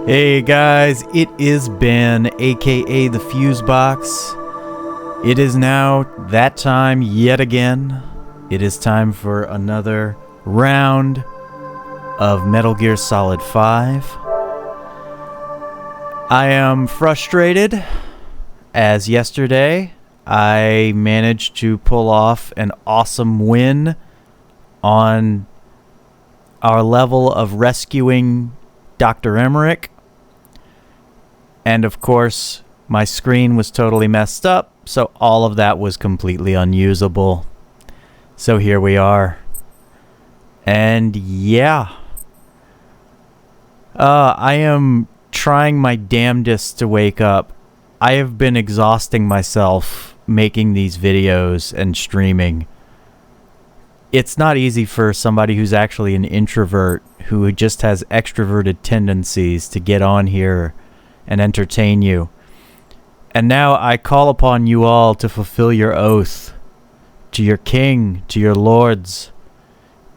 Hey guys, it is Ben, aka the Fuse Box. It is now that time yet again. It is time for another round of Metal Gear Solid 5. I am frustrated, as yesterday I managed to pull off an awesome win on our level of rescuing Dr. Emmerich. And of course, my screen was totally messed up, so all of that was completely unusable. So here we are. And yeah. I am trying my damnedest to wake up. I have been exhausting myself making these videos and streaming. It's not easy for somebody who's actually an introvert, who just has extroverted tendencies, to get on here and entertain you. And now I call upon you all to fulfill your oath to your king, to your lords.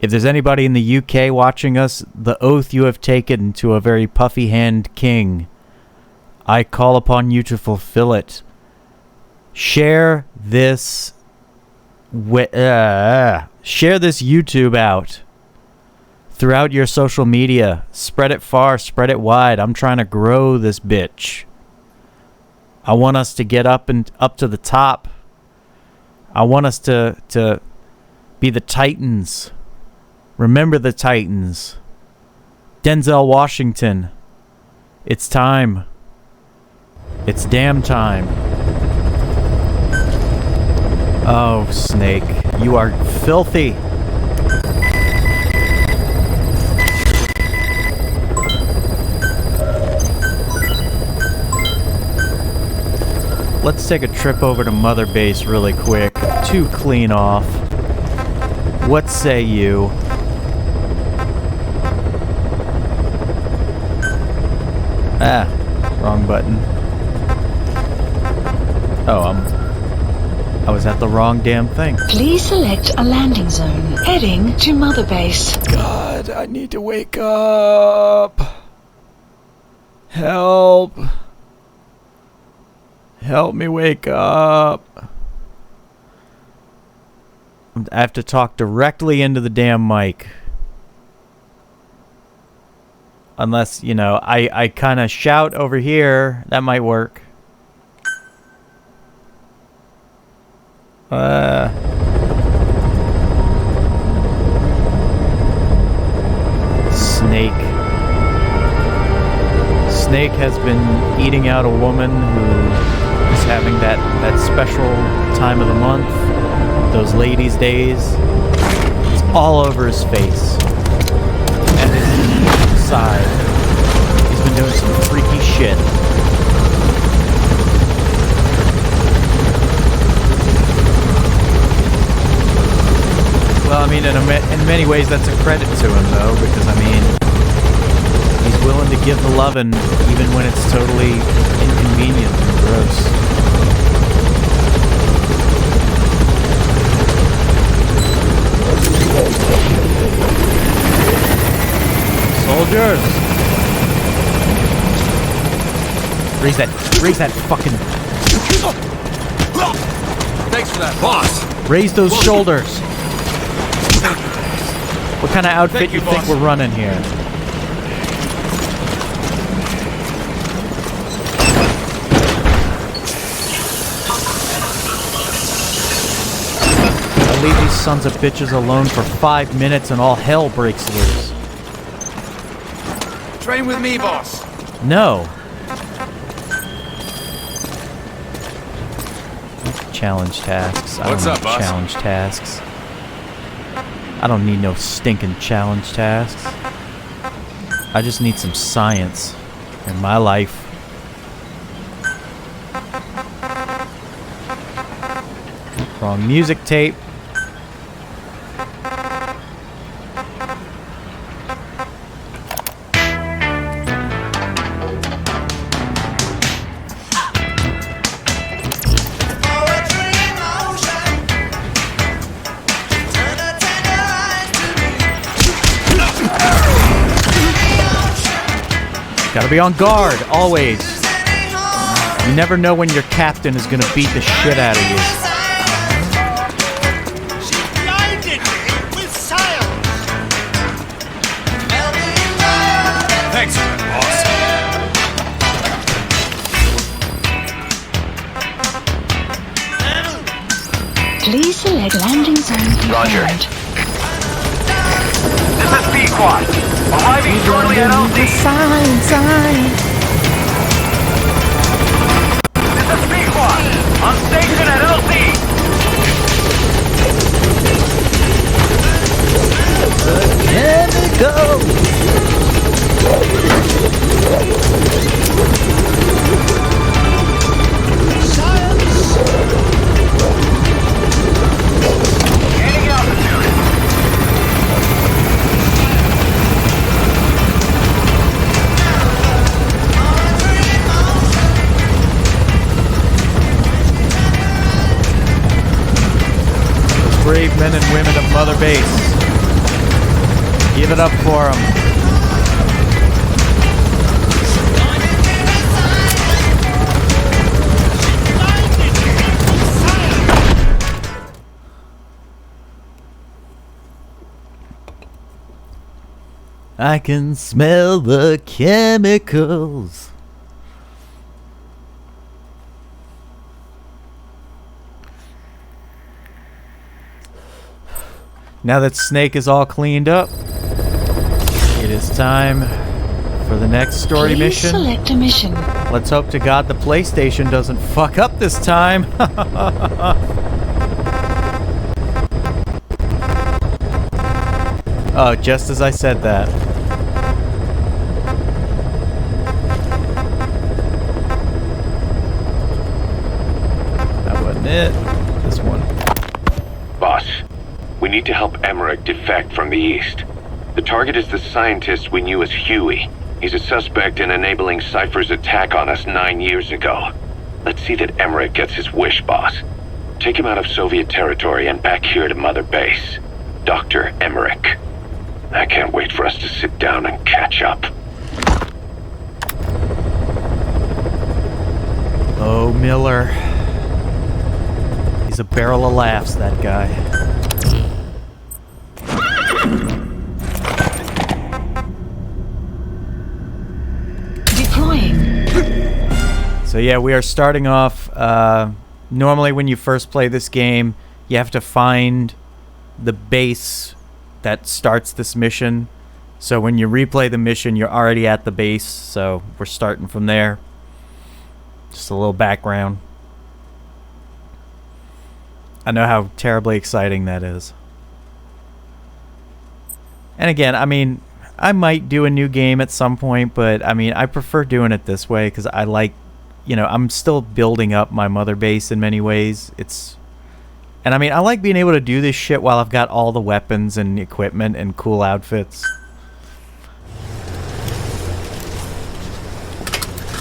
If there's anybody in the UK watching us, the oath you have taken to a very puffy-hand king, I call upon you to fulfill it. Share this YouTube out throughout your social media. Spread it far, spread it wide. I'm trying to grow this bitch. I want us to get up to the top. I want us to be the Titans. Remember the Titans. Denzel Washington. It's time. It's damn time. Oh, Snake, you are filthy. Let's take a trip over to Mother Base really quick to clean off. What say you? Ah, wrong button. Oh, I was at the wrong damn thing. Please select a landing zone heading to Mother Base. God, I need to wake up. Help. Help me wake up. I have to talk directly into the damn mic. Unless, you know, I kind of shout over here. That might work. Snake. Snake has been eating out a woman who is having that special time of the month, those ladies' days. It's all over his face and his side. He's been doing some freaky shit. Well, I mean, in many ways that's a credit to him, though, because, I mean, he's willing to give the lovin' even when it's totally inconvenient and gross. Soldiers! Raise that fucking... Thanks for that, boss! Raise those shoulders! What kind of outfit you think we're running here? I'll leave these sons of bitches alone for 5 minutes and all hell breaks loose. Train with me, boss. No. Challenge tasks. What's up, boss? Challenge tasks. I don't need no stinking challenge tasks. I just need some science in my life. Wrong music tape. Gotta be on guard, always. You never know when your captain is gonna beat the shit out of you. She blinded me with silence. Thanks for that, boss. Please select landing zone confirmed. Roger. This is B-Quad. Arriving shortly at LZ. This is B-Quad. On station at LZ. Gaining altitude. Brave men and women of Mother Base. Give it up for them. I can smell the chemicals. Now that Snake is all cleaned up, it is time for the next story Please mission. select a mission. Let's hope to God the PlayStation doesn't fuck up this time. Oh, just as I said that. That wasn't it. This one. Boss, we need to help Emmerich defect from the east. The target is the scientist we knew as Huey. He's a suspect in enabling Cypher's attack on us 9 years ago. Let's see that Emmerich gets his wish, boss. Take him out of Soviet territory and back here to Mother Base. Dr. Emmerich. I can't wait for us to sit down and catch up. Oh, Miller. He's a barrel of laughs, that guy. Deploying. So yeah, we are starting off, normally when you first play this game, you have to find the base that starts this mission. So when you replay the mission, you're already at the base, so we're starting from there. Just a little background. I know how terribly exciting that is. And again, I mean, I might do a new game at some point, but I mean, I prefer doing it this way because I like, you know, I'm still building up my Mother Base in many ways. And I mean, I like being able to do this shit while I've got all the weapons and equipment and cool outfits.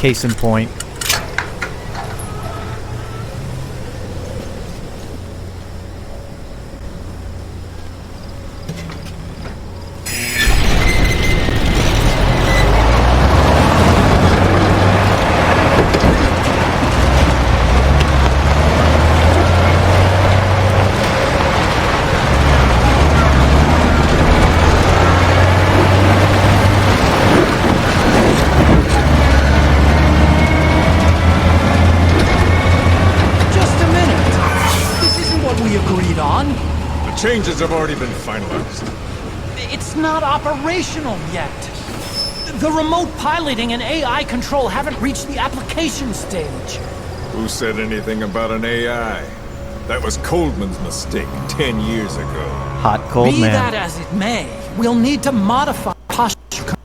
Case in point. Changes have already been finalized. It's not operational yet. The remote piloting and AI control haven't reached the application stage. Who said anything about an AI? That was Coldman's mistake 10 years ago. Hot cold Be man. that as it may, we'll need to modify posture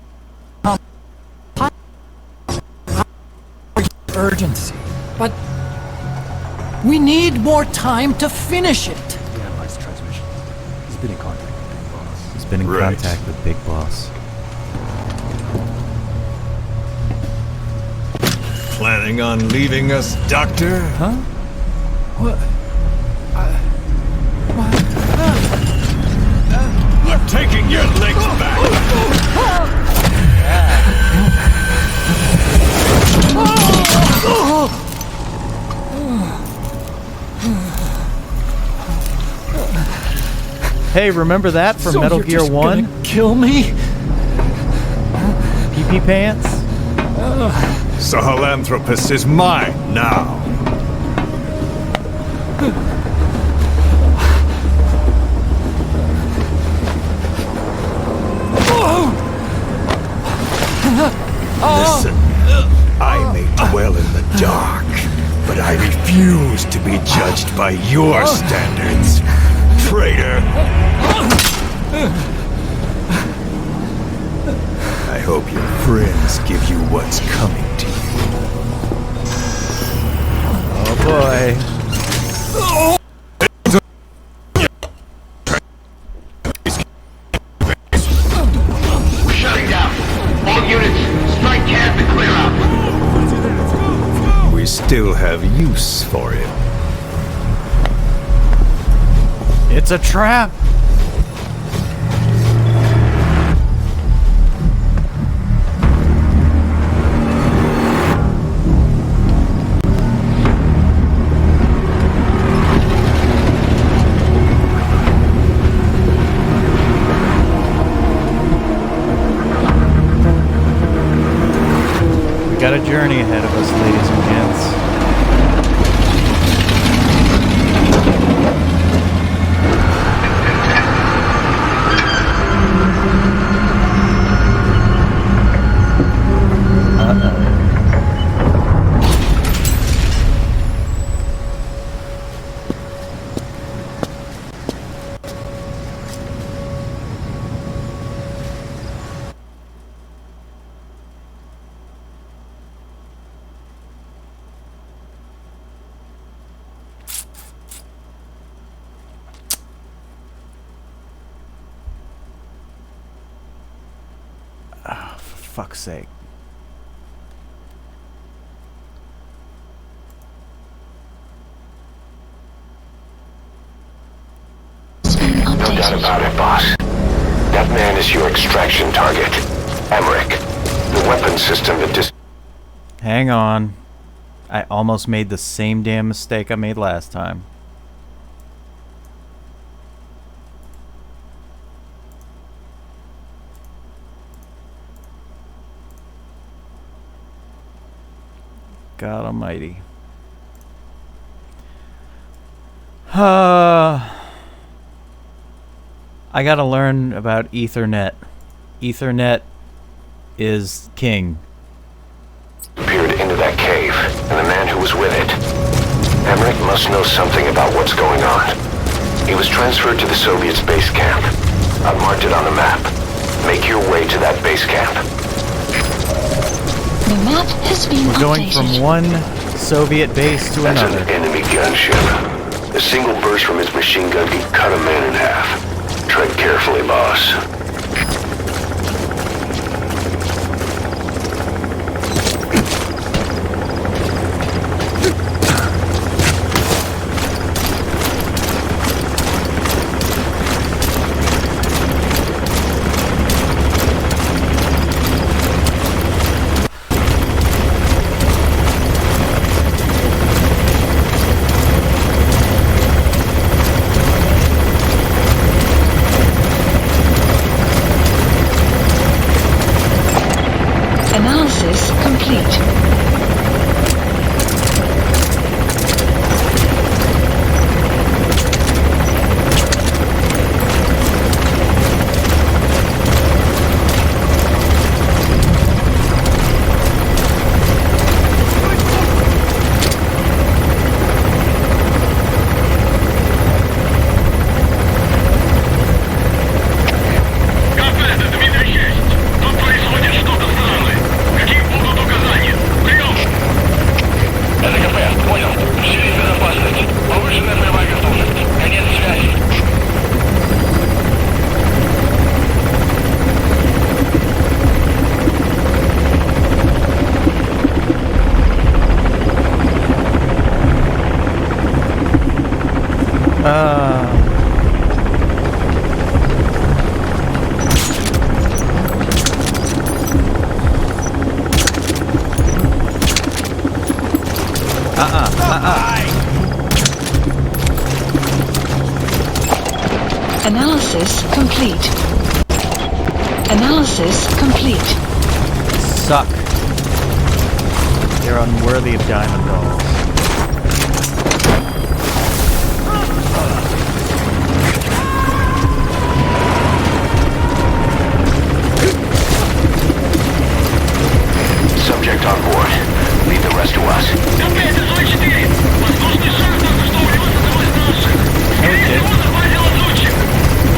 urgency. But we need more time to finish it. He's been in contact with Big Boss. Planning on leaving us, Doctor? Huh? What? I'm taking your legs back! Hey, remember that from So Metal you're Gear just 1? gonna kill me? Pee-pee pants? Sahelanthropus is mine now. Listen, I may dwell in the dark, but I refuse to be judged by your standards, traitor. I hope your friends give you what's coming to you. Oh boy. We're shutting down. All units, strike camp and clear out. We still have use for him. It's a trap! We got a journey ahead of us, ladies and gents. For fuck's sake. No doubt about it, boss. That man is your extraction target. Emmerich. The weapon system that Hang on. I almost made the same damn mistake I made last time. God almighty. I gotta learn about Ethernet. Ethernet is king. peered into that cave, and the man who was with it. Emmerich must know something about what's going on. He was transferred to the Soviet base camp. I've marked it on the map. Make your way to that base camp. The map has been We're going updated. from one Soviet base to That's another. an enemy gunship. A single burst from his machine gun can cut a man in half. Tread carefully, boss. Analysis complete. Analysis complete. Suck. They're unworthy of diamond dolls. Subject on board. Leave the rest to us.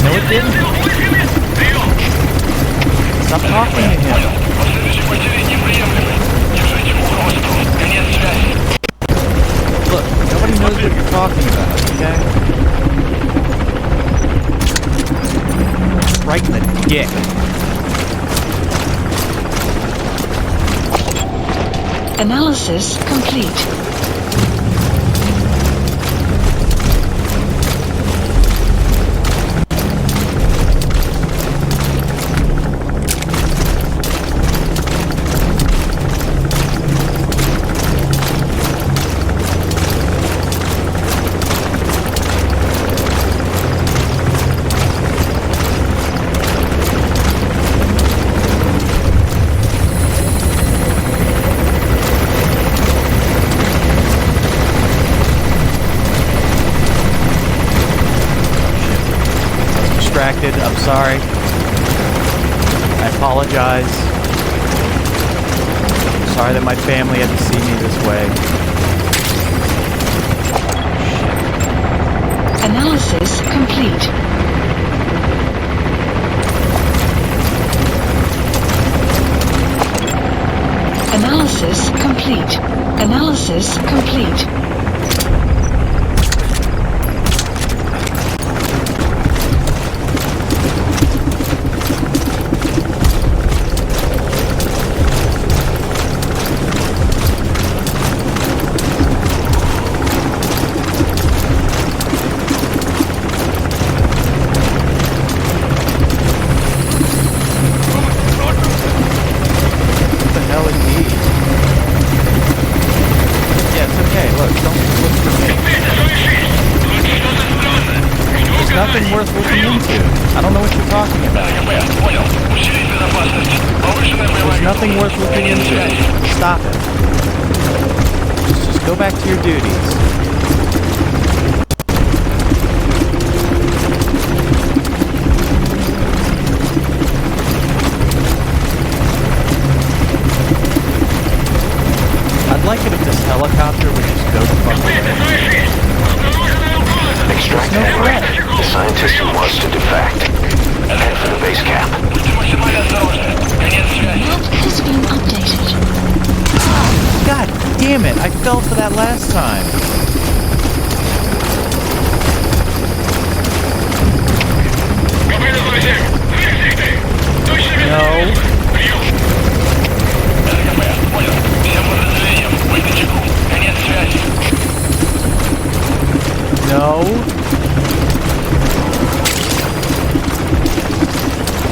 No, it didn't. Stop talking to him. Look, nobody knows what you're talking about, okay? Right in the dick. Analysis complete. I'm sorry. I apologize. I'm sorry that my family had to see me this way. Analysis complete. Analysis complete. Analysis complete. Nothing worth looking into. I don't know what you're talking about. There's nothing worth looking into. Stop it. Just go back to your duties. I'd like it if this helicopter would just go the fuck away. Extract Emmerich. The scientist who wants to defect. Head for the base camp. Map has been updated. God damn it! I fell for that last time. No.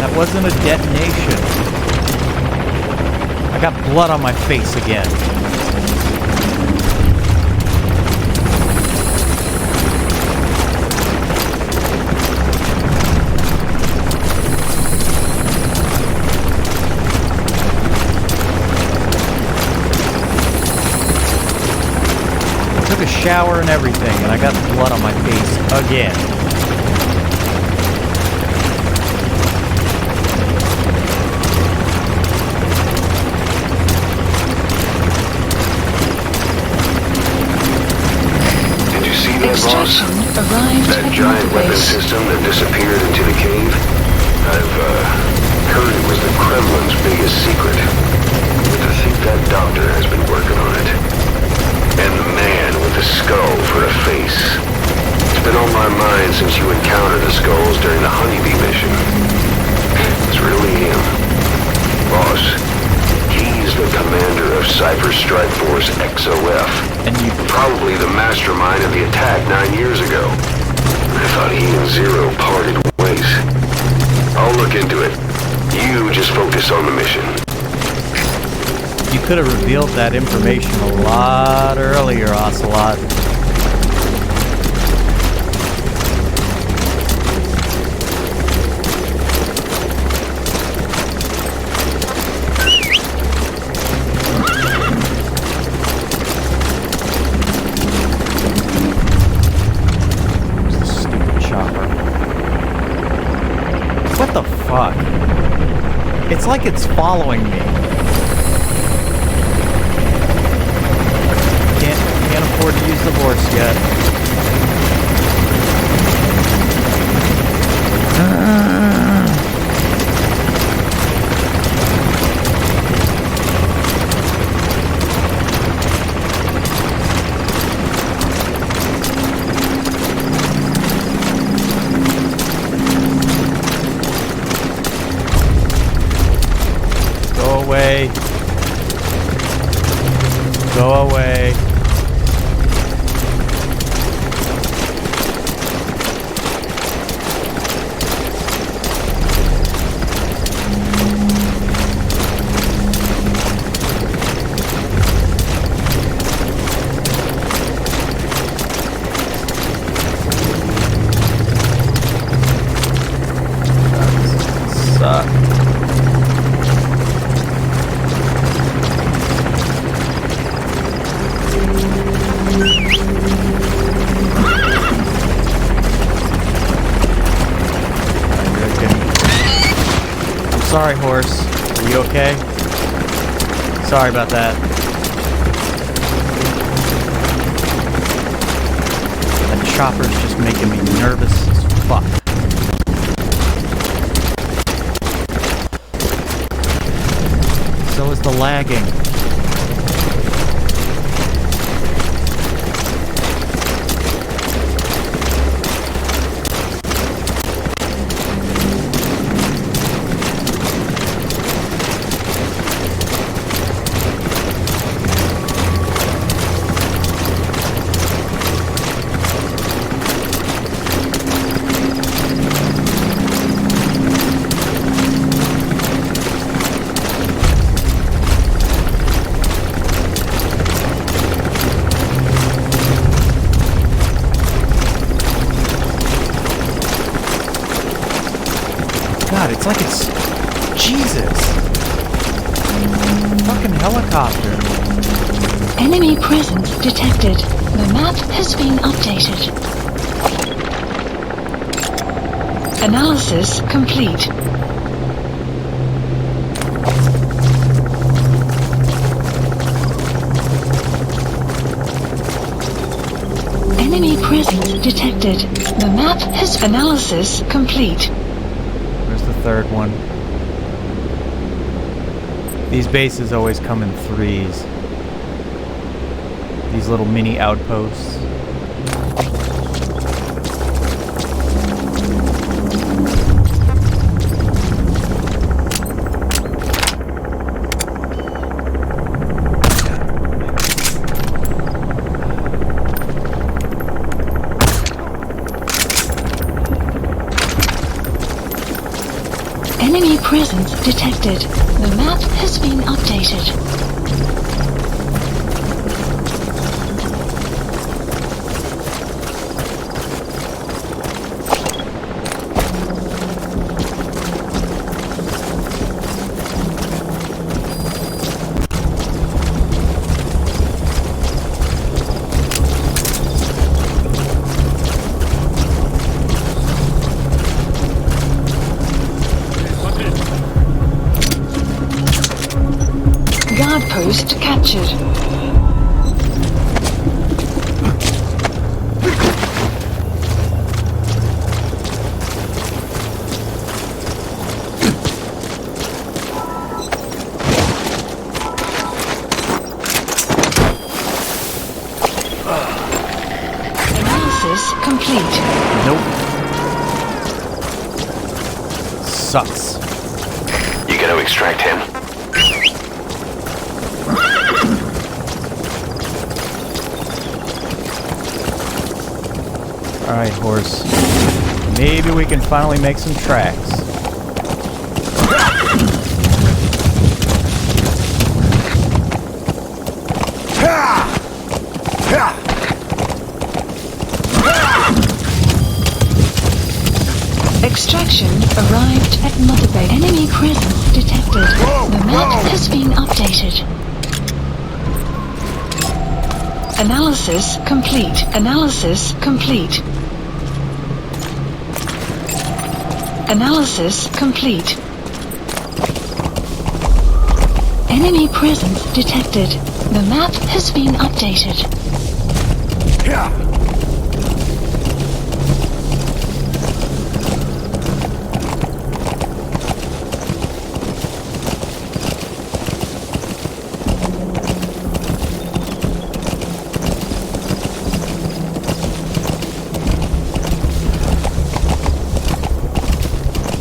That wasn't a detonation. I got blood on my face again. I took a shower and everything, and I got blood on my face again. Extraction arrived that at giant Mother weapon Base. system that disappeared into the cave? I've heard it was the Kremlin's biggest secret. But I think that doctor has been working on it. And the man with the skull for a face. It's been on my mind since you encountered the skulls during the Honeybee mission. It's really him. Boss, he's the commander of Cypher Strike Force XOF. And you Probably the mastermind of the attack 9 years ago. I thought he and Zero parted ways. I'll look into it. You just focus on the mission. You could have revealed that information a lot earlier, Ocelot. Fuck. It's like it's following me. Can't afford to use the horse yet. Go away. Go away. Suck. I'm sorry, horse. Are you okay? Sorry about that. That chopper's just making me nervous as fuck. So is the lagging. God, it's like it's... Jesus! Fucking helicopter. Enemy presence detected. The map has been updated. Analysis complete. Enemy presence detected. The map has analysis complete. Where's the third one? These bases always come in threes. These little mini outposts. Enemy presence detected. The map has been updated. Guard post captured. Analysis complete. Nope. Sucks. You gonna extract him? Alright, horse. Maybe we can finally make some tracks. Extraction arrived at Mother Base. Enemy presence detected. The map has been updated. Analysis complete. Analysis complete. Analysis complete. Enemy presence detected. The map has been updated.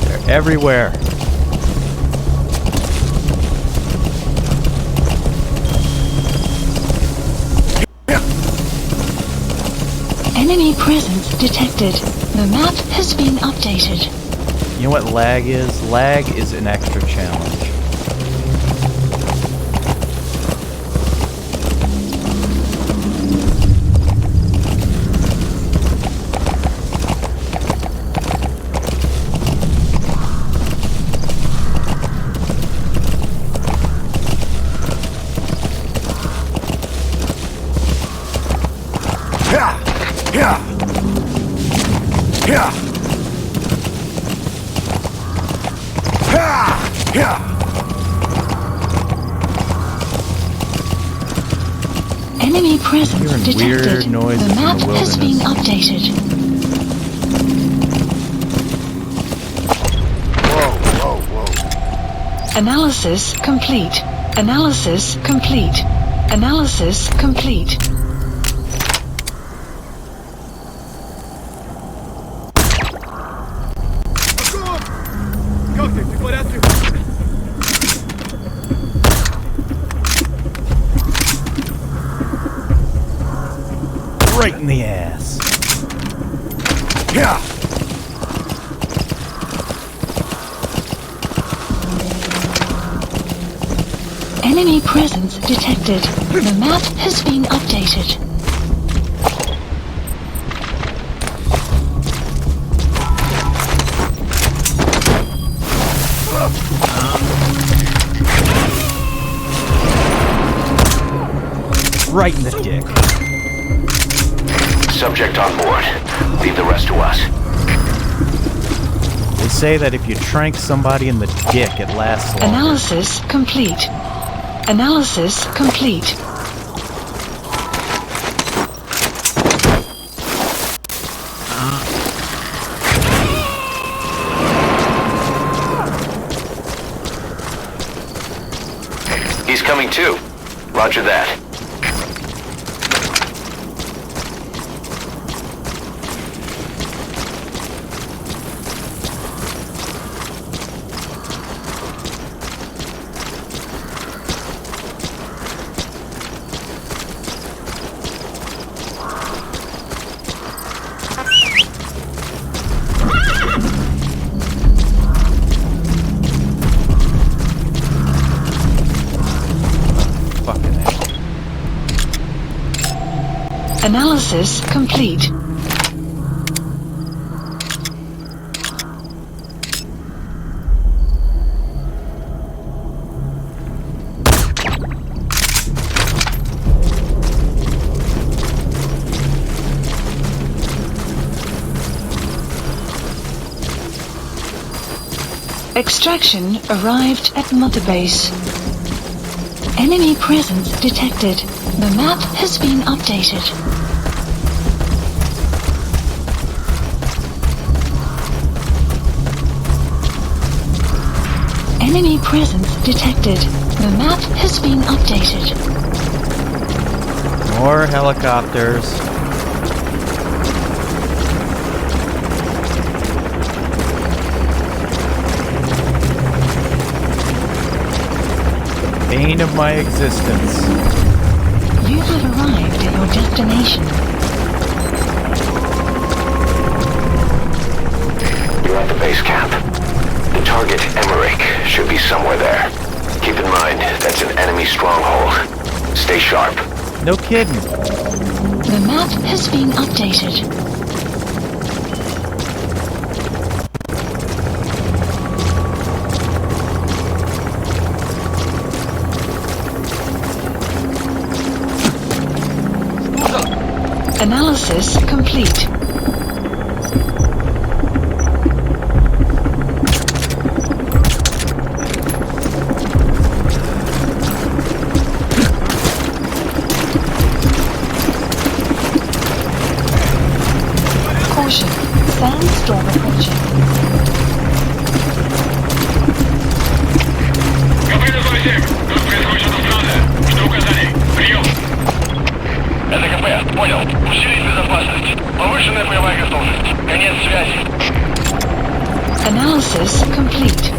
They're everywhere. Enemy presence detected. The map has been updated. You know what lag is? Lag is an extra challenge. Enemy presence Hearing detected. weird noises The map in the has been wilderness. updated. Analysis complete. Analysis complete. Analysis complete. Right in the ass. Enemy presence detected. The map has been updated. Right in the dick. Subject on board. Leave the rest to us. They say that if you trank somebody in the dick, it lasts longer. Analysis complete. Analysis complete. He's coming too. Roger that. Fucking hell. Analysis complete. Extraction arrived at Mother Base. Enemy presence detected. The map has been updated. Enemy presence detected. The map has been updated. More helicopters. Bane of my existence. You have arrived at your destination. You're at the base camp. The target, Emmerich, should be somewhere there. Keep in mind, that's an enemy stronghold. Stay sharp. No kidding. The map has been updated. Analysis complete. Analysis complete.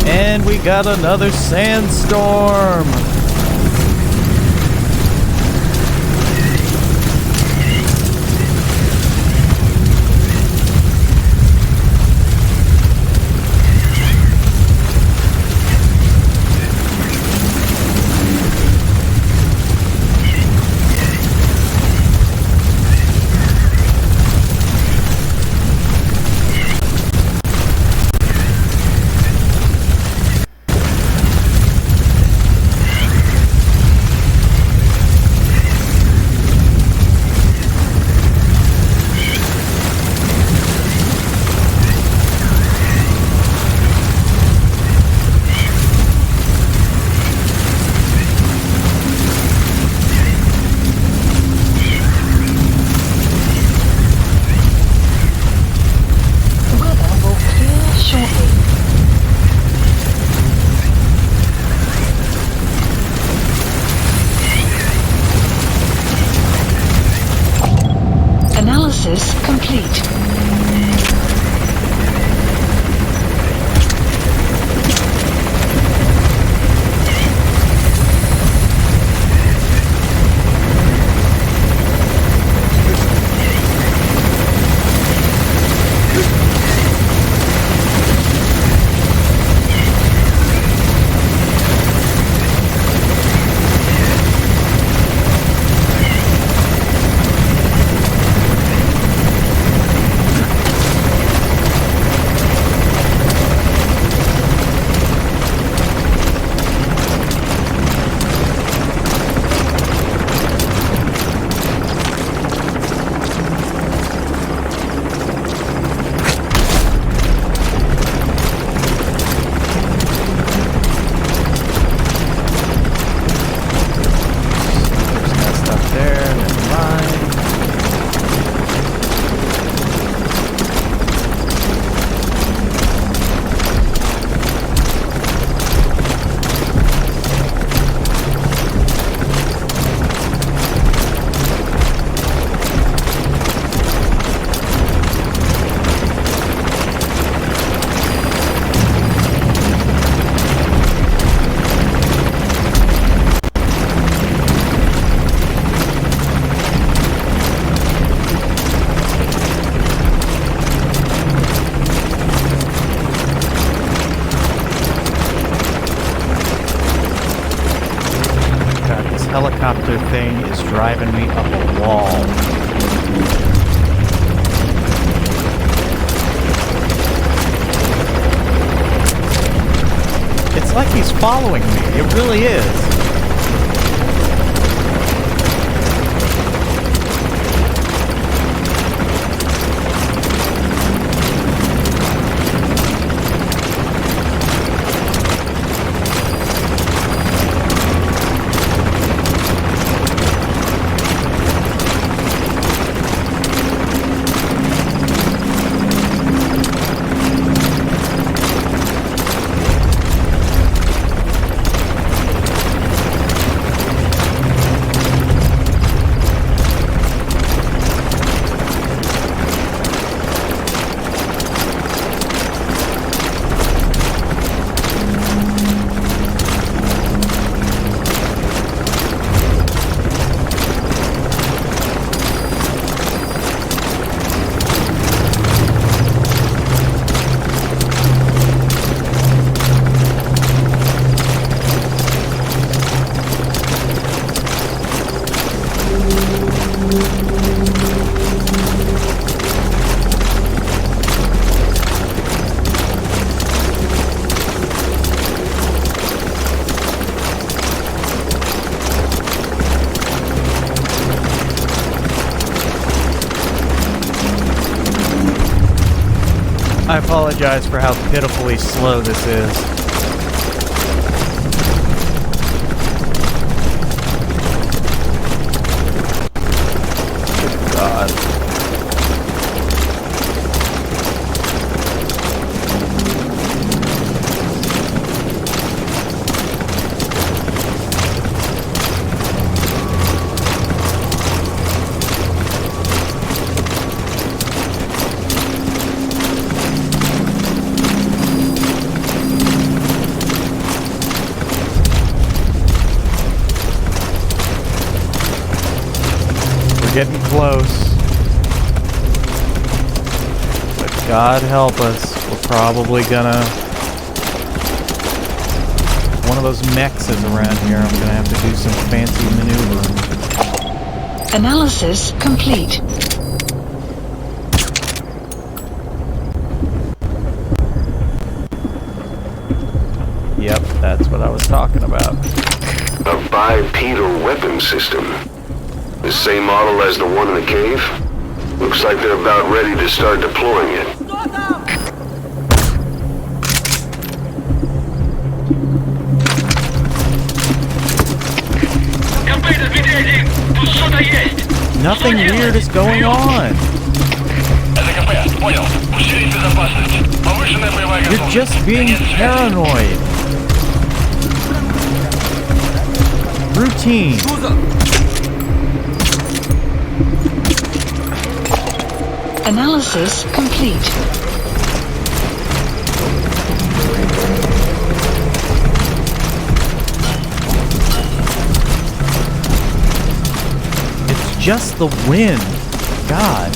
And we got another sandstorm. Analysis complete. Helicopter thing is driving me up a wall. It's like he's following me. It really is. I apologize for how pitifully slow this is. Good God. Getting close. But God help us, we're probably gonna... One of those mechs is around here. I'm gonna have to do some fancy maneuvering. Analysis complete. Yep, that's what I was talking about. A bipedal weapon system. The same model as the one in the cave? Looks like they're about ready to start deploying it. Nothing weird is going on. You're just being paranoid. Routine. Analysis complete. It's just the wind. God.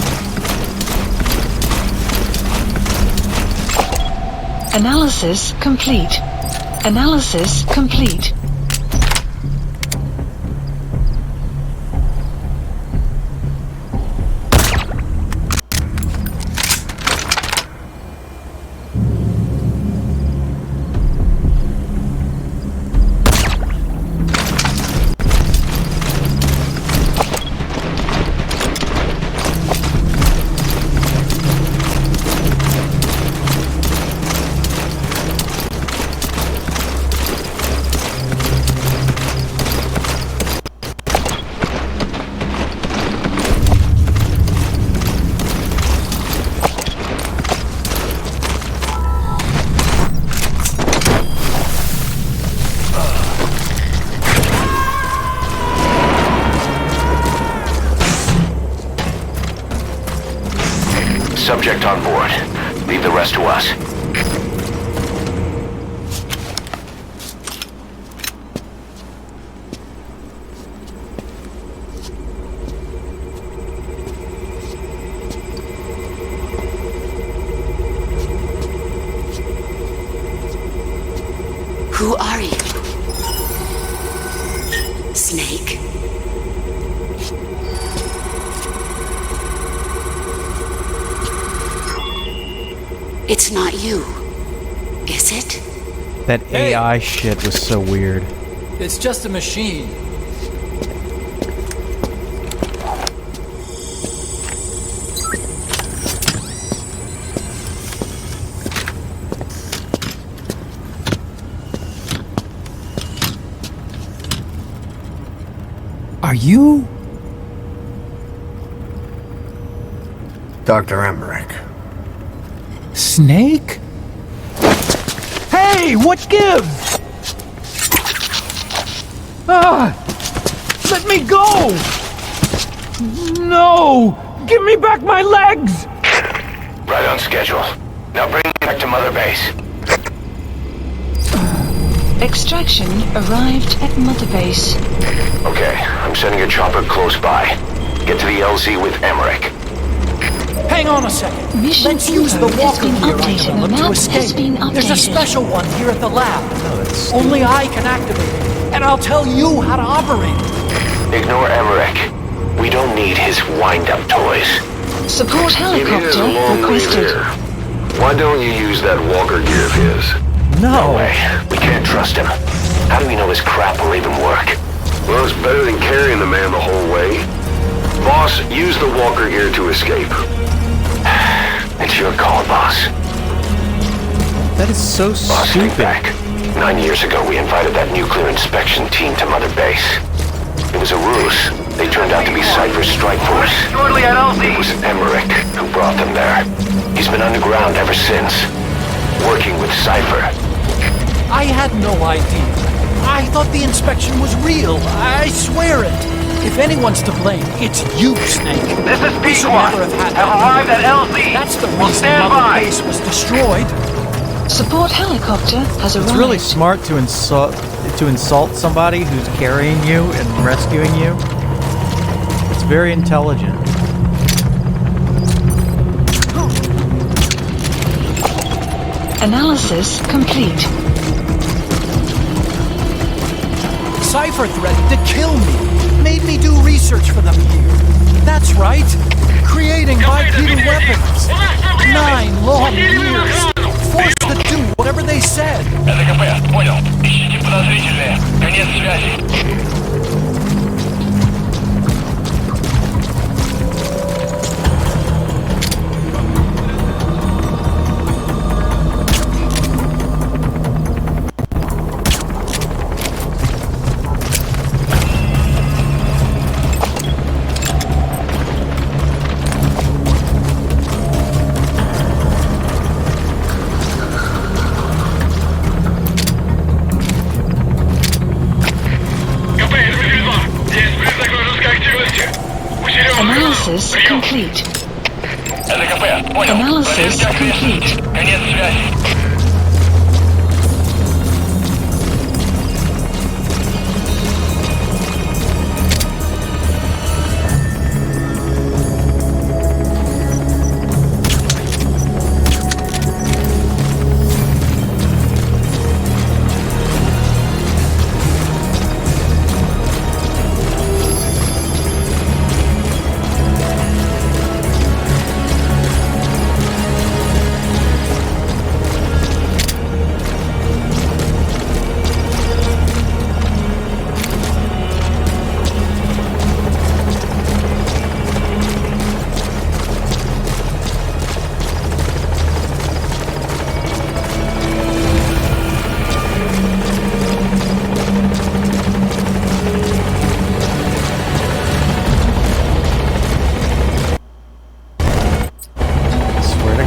Analysis complete. Analysis complete. Subject on board. Leave the rest to us. Who are you? Snake? It's not you, is it? That AI shit was so weird. It's just a machine. Are you... Dr. Emmerich? Snake? Hey, what gives? Let me go! No! Give me back my legs! Right on schedule. Now bring it back to Mother Base. Extraction arrived at Mother Base. Okay, I'm sending a chopper close by. Get to the LZ with Emmerich. Hang on a second. Mission Let's use the info has walker been gear updated. item The to map has escape. been There's a updated. special one here at the lab. Only I can activate it, and I'll tell you how to operate it. Ignore Emmerich. We don't need his wind-up toys. Support It is helicopter a long way requested. there. Why don't you use that walker gear of his? No No. way. We can't trust him. How do we know his crap will even work? Well, it's better than carrying the man the whole way. Boss, use the walker gear to escape. It's your call, boss. That is so Boss, think stupid. back. 9 years ago, we invited that nuclear inspection team to Mother Base. It was a ruse. They turned out to be Cypher's strike force. It was Emmerich who brought them there. He's been underground ever since, working with Cypher. I had no idea. I thought the inspection was real. I swear it. If anyone's to blame, it's you, Snake. This is We should P1. never have had Have that. arrived at LZ. That's the Will reason stand Mother by. Base was destroyed. Support helicopter has arrived. It's really smart to insult somebody who's carrying you and rescuing you. It's very intelligent. Analysis complete. Cypher threatened to kill me. Made me do research for them here. That's right. Creating bipedal weapons. 9 long years. Forced to do whatever they said. Это КП, понял. Ищите подозрительные. Конец связи. Analysis complete. Это КП, понял. Analysis Проверка complete. ответственности. Конец связи.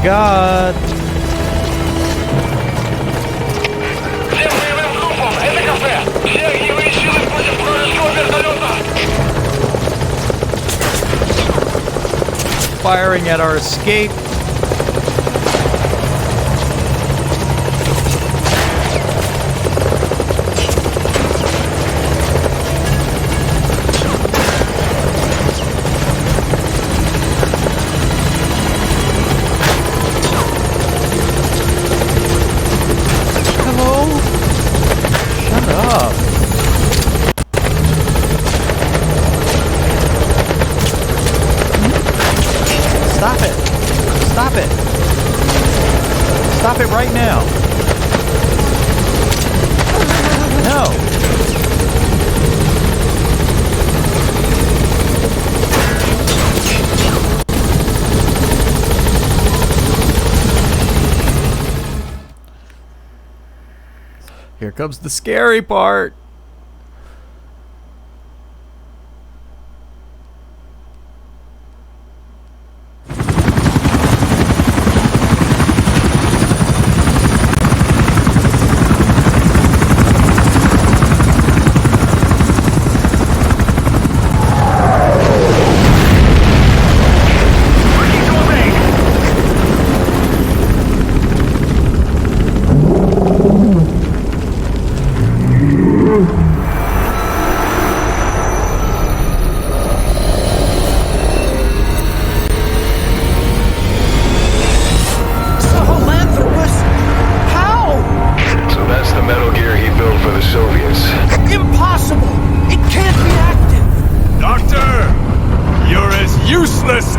God. Всем боевым группам, это КП. Все огневые силы против вражеского вертолета. Firing at our escape. Stop it right now. No. Here comes the scary part.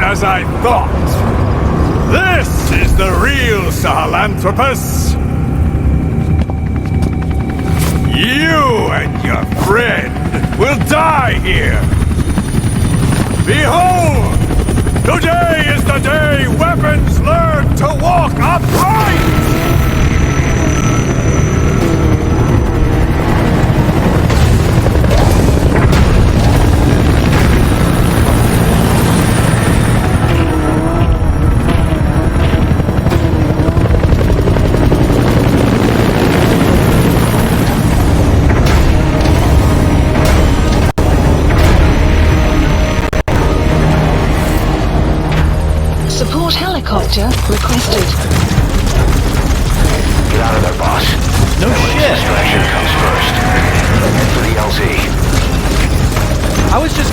As I thought. This is the real Sahelanthropus. You and your friend will die here. Behold! Today is the day weapons learn to walk upright!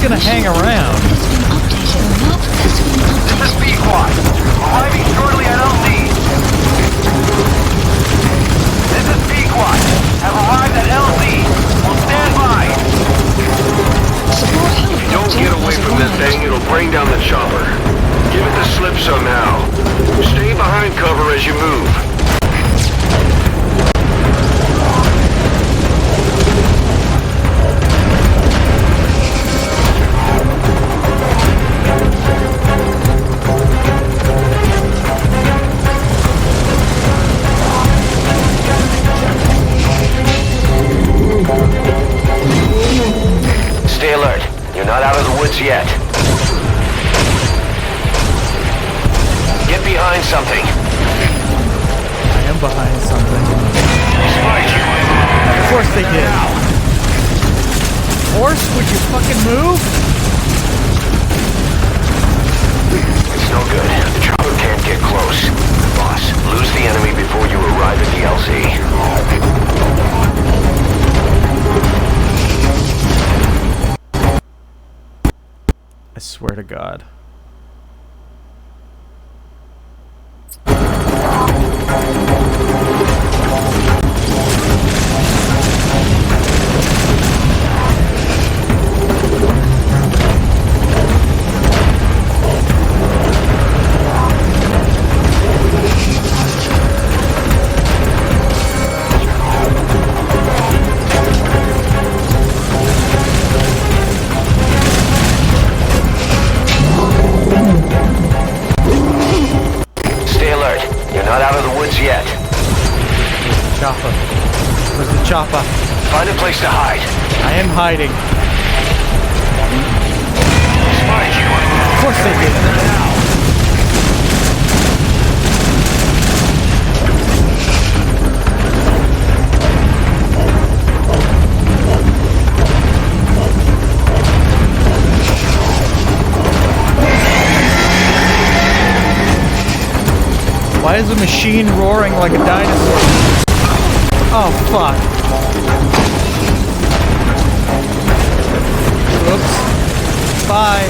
gonna hang around. Has been updated. The map has been updated. This is B-Quad. Arriving shortly at LZ. This is B-Quad. Have arrived at LZ. Will stand by. Support helicopter Don't get away has from that arrived. thing. It'll bring down the chopper. Give it the slip somehow. Stay behind cover as you move. Stay alert. You're not out of the woods yet. Get behind something. I am behind something. Of course they did. Horse, would you fucking move? It's no good. The chopper can't get close. Boss, lose the enemy before you arrive at the LZ. I swear to God. Stay alert. You're not out of the woods yet. Chopper. Where's the chopper? Find a place to hide. I am hiding. Of course they did. Why is the machine roaring like a dinosaur? Oh, fuck. Oops. Bye.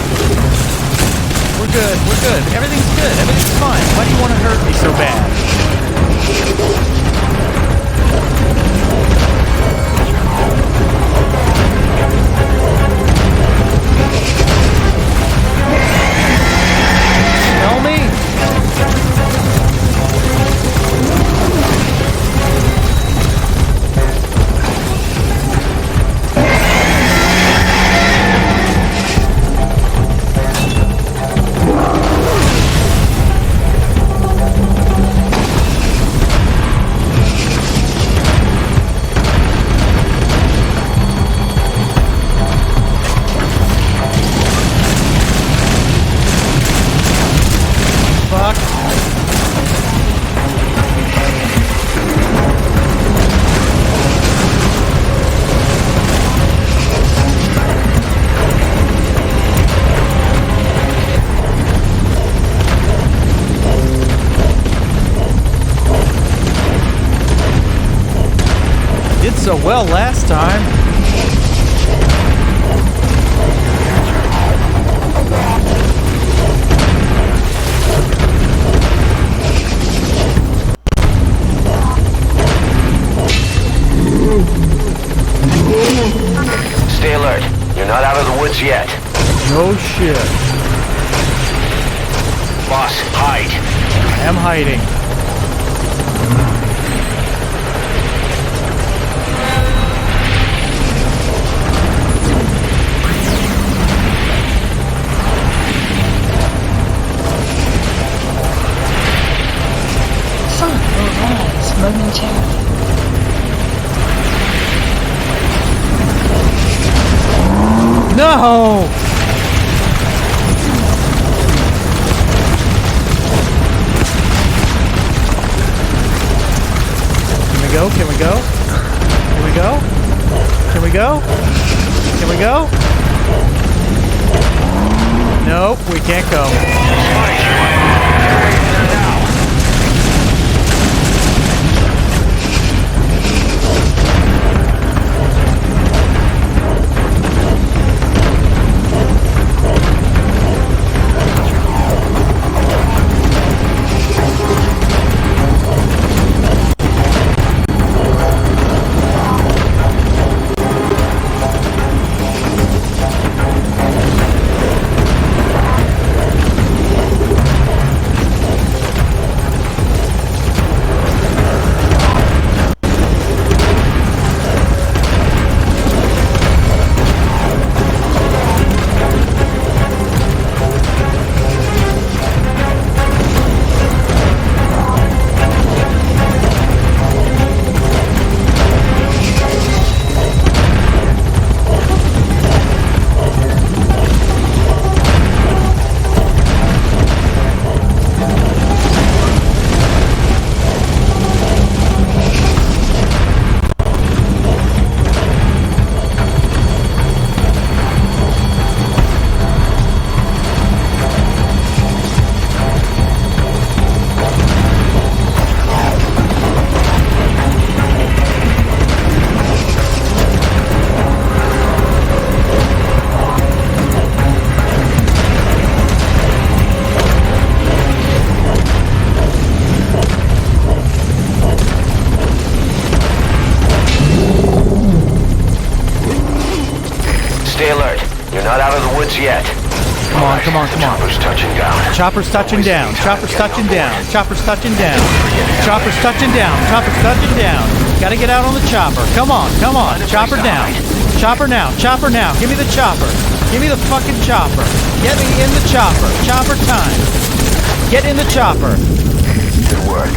We're good. We're good. Everything's good. Everything's fine. Why do you want to hurt me so bad? Smell me? Fuck. Did so well last time. Stay alert. You're not out of the woods yet. No shit. Boss, hide. I am hiding. Sun will rise momentarily. No! Can we go? Can we go? Can we go? Can we go? Can we go? Nope, we can't go. minutes yet. Come on, come on, come on. Chopper's touching down. Chopper's touching down. Chopper's touching down. Chopper's touching down. Chopper's touching down. Chopper's touching down. Gotta get out on the chopper. Come on, come on. Chopper down. Chopper now. Chopper now. Give me the chopper. Give me the fucking chopper. Get me in the chopper. Chopper time. Get in the chopper. Good work.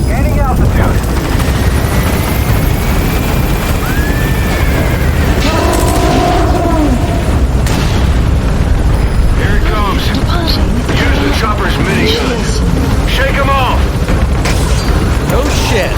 Gaining altitude. Use the chopper's minigun. Shake him off! No shit.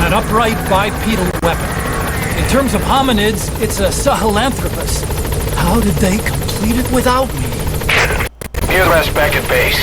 An upright bipedal weapon. In terms of hominids, it's a sahelanthropus. How did they complete it without me? Hear the rest back at base.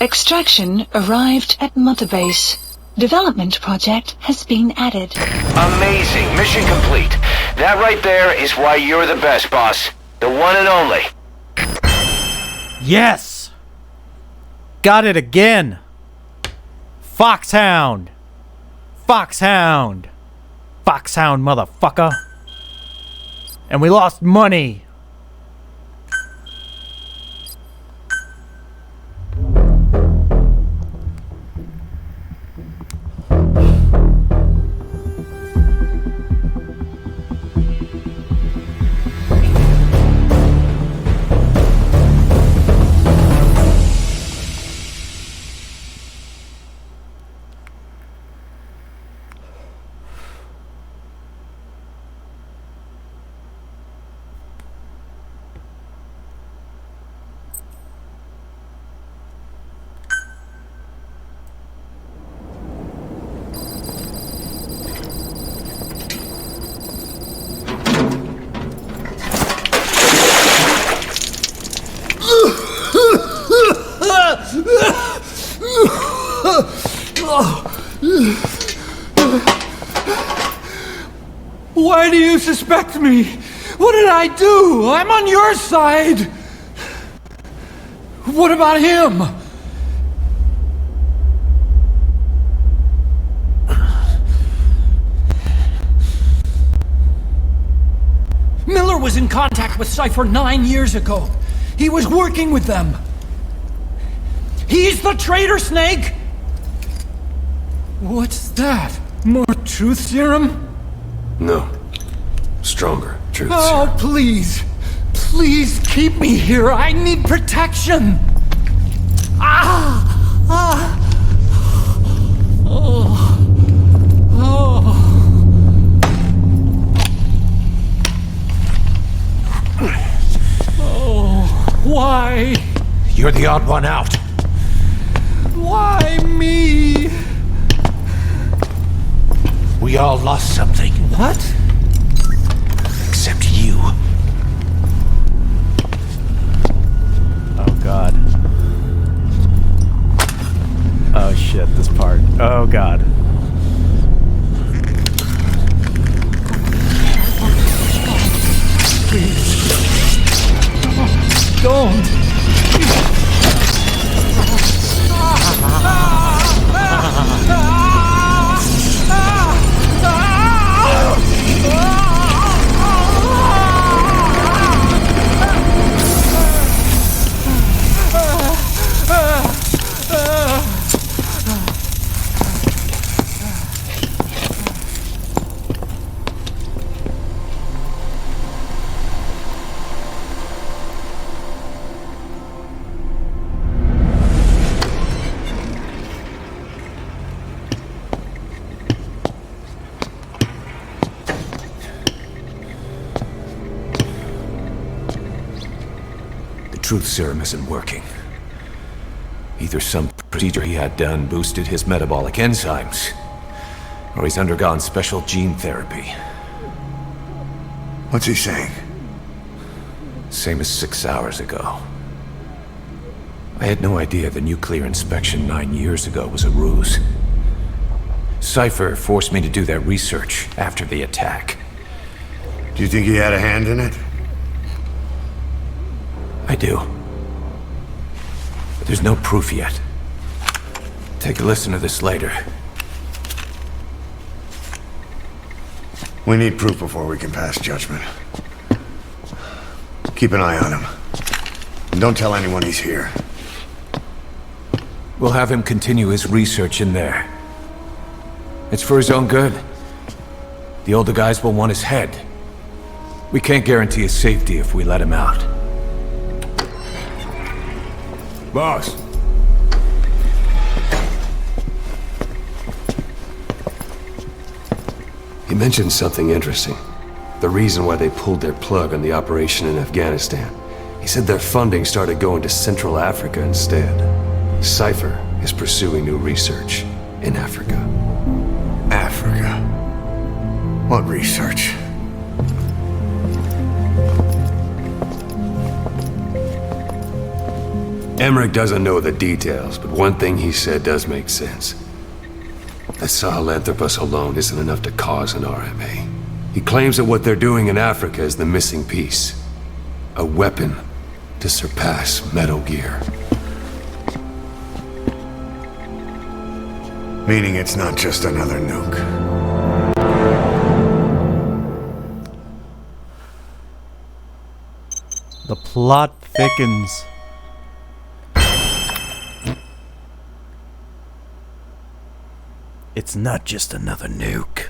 Extraction arrived at Mother Base. Development project has been added. Amazing. Mission complete. That right there is why you're the best, boss. The one and only. Yes! Got it again! Foxhound! Foxhound! Foxhound, motherfucker! And we lost money! Why do you suspect me? What did I do? I'm on your side. What about him? Miller was in contact with Cypher 9 years ago. He was working with them. He's the traitor, Snake! What's that? More truth serum? No. Stronger truth Oh, serum. please. Please keep me here. I need protection. Ah! Ah! Oh. Oh. Oh. Why? You're the odd one out. Why me? We all lost something. What? Except you. Oh god. Oh shit, this part. Oh god. Please. Don't. truth serum isn't working. Either some procedure he had done boosted his metabolic enzymes, or he's undergone special gene therapy. What's he saying? Same as 6 hours ago. I had no idea the nuclear inspection 9 years ago was a ruse. Cypher forced me to do that research after the attack. Do you think he had a hand in it? I do. But there's no proof yet. Take a listen to this later. We need proof before we can pass judgment. Keep an eye on him. And don't tell anyone he's here. We'll have him continue his research in there. It's for his own good. The older guys will want his head. We can't guarantee his safety if we let him out. Boss. He mentioned something interesting. The reason why they pulled their plug on the operation in Afghanistan. He said their funding started going to Central Africa instead. Cypher is pursuing new research in Africa. Africa? What research? Emmerich doesn't know the details, but one thing he said does make sense. That Sahelanthropus alone isn't enough to cause an RMA. He claims that what they're doing in Africa is the missing piece. A weapon to surpass Metal Gear. Meaning it's not just another nuke. The plot thickens. It's not just another nuke.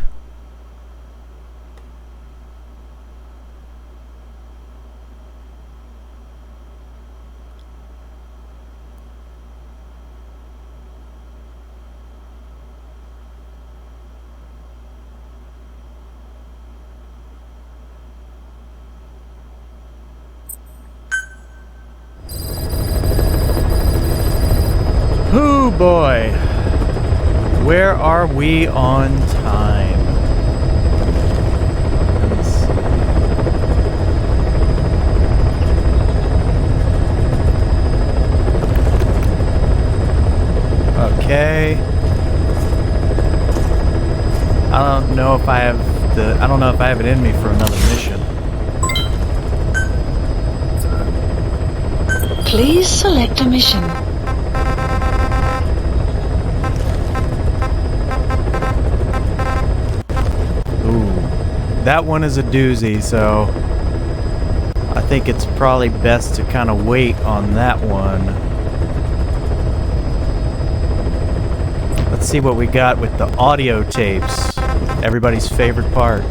Hoo boy. Where are we on time? Okay. I don't know if I have it in me for another mission. Please select a mission. That one is a doozy, so I think it's probably best to kind of wait on that one. Let's see what we got with the audio tapes. Everybody's favorite part.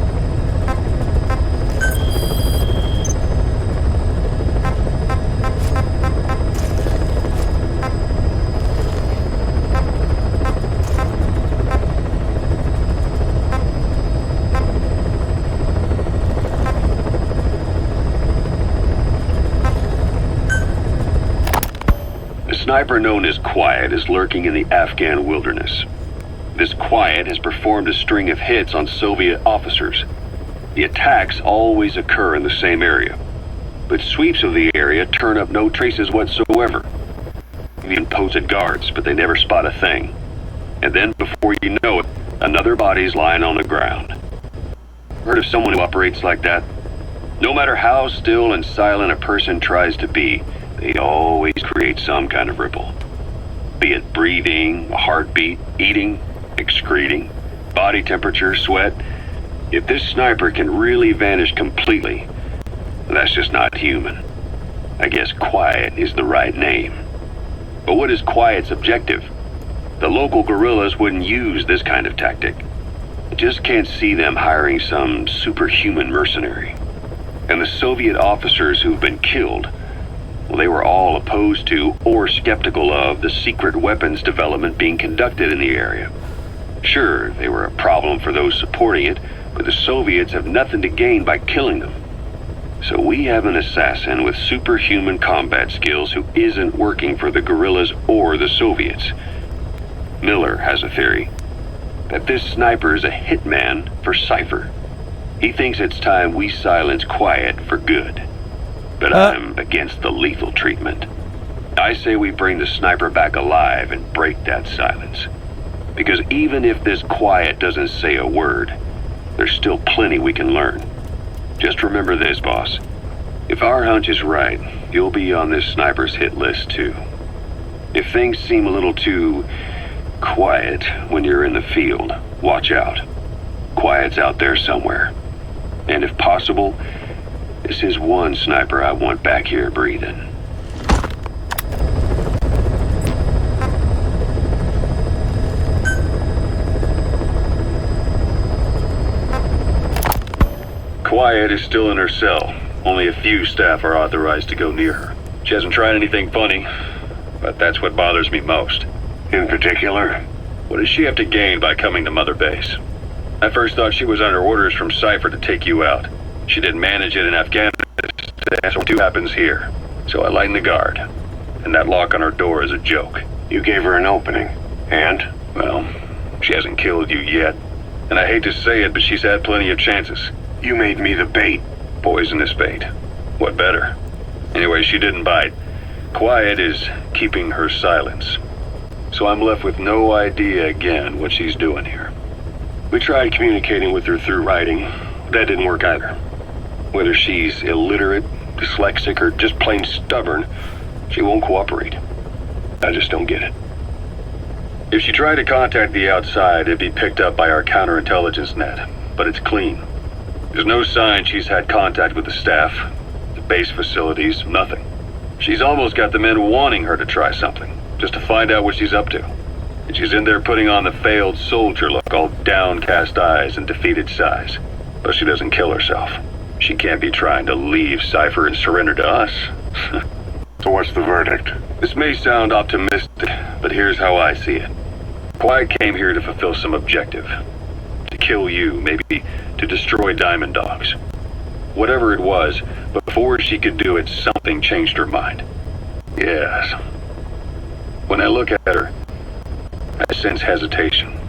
A sniper known as Quiet is lurking in the Afghan wilderness. This Quiet has performed a string of hits on Soviet officers. The attacks always occur in the same area, but sweeps of the area turn up no traces whatsoever. Even posted guards, but they never spot a thing. And then, before you know it, another body's lying on the ground. Heard of someone who operates like that? No matter how still and silent a person tries to be, they always create some kind of ripple. Be it breathing, a heartbeat, eating, excreting, body temperature, sweat. If this sniper can really vanish completely, that's just not human. I guess Quiet is the right name. But what is Quiet's objective? The local guerrillas wouldn't use this kind of tactic. I just can't see them hiring some superhuman mercenary. And the Soviet officers who've been killed, well, they were all opposed to or skeptical of the secret weapons development being conducted in the area. Sure, they were a problem for those supporting it, but the Soviets have nothing to gain by killing them. So we have an assassin with superhuman combat skills who isn't working for the guerrillas or the Soviets. Miller has a theory that this sniper is a hitman for Cypher. He thinks it's time we silence Quiet for good. But I'm against the lethal treatment. I say we bring the sniper back alive and break that silence. Because even if this Quiet doesn't say a word, there's still plenty we can learn. Just remember this, boss. If our hunch is right, you'll be on this sniper's hit list too. If things seem a little too quiet when you're in the field, watch out. Quiet's out there somewhere. And if possible, this is one sniper I want back here breathing. Quiet is still in her cell. Only a few staff are authorized to go near her. She hasn't tried anything funny, but that's what bothers me most. In particular? What does she have to gain by coming to Mother Base? I first thought she was under orders from Cypher to take you out. She didn't manage it in Afghanistan, so what happens here. So I lightened the guard. And that lock on her door is a joke. You gave her an opening. And? Well, she hasn't killed you yet. And I hate to say it, but she's had plenty of chances. You made me the bait. Poisonous bait. What better? Anyway, she didn't bite. Quiet is keeping her silence. So I'm left with no idea again what she's doing here. We tried communicating with her through writing. That didn't work either. Whether she's illiterate, dyslexic, or just plain stubborn, she won't cooperate. I just don't get it. If she tried to contact the outside, it'd be picked up by our counterintelligence net, but it's clean. There's no sign she's had contact with the staff, the base facilities, nothing. She's almost got the men wanting her to try something, just to find out what she's up to. And she's in there putting on the failed soldier look, all downcast eyes and defeated sighs. But she doesn't kill herself. She can't be trying to leave Cypher and surrender to us. So what's the verdict? This may sound optimistic, but here's how I see it. Quiet came here to fulfill some objective. To kill you, maybe to destroy Diamond Dogs. Whatever it was, before she could do it, something changed her mind. Yes. When I look at her, I sense hesitation.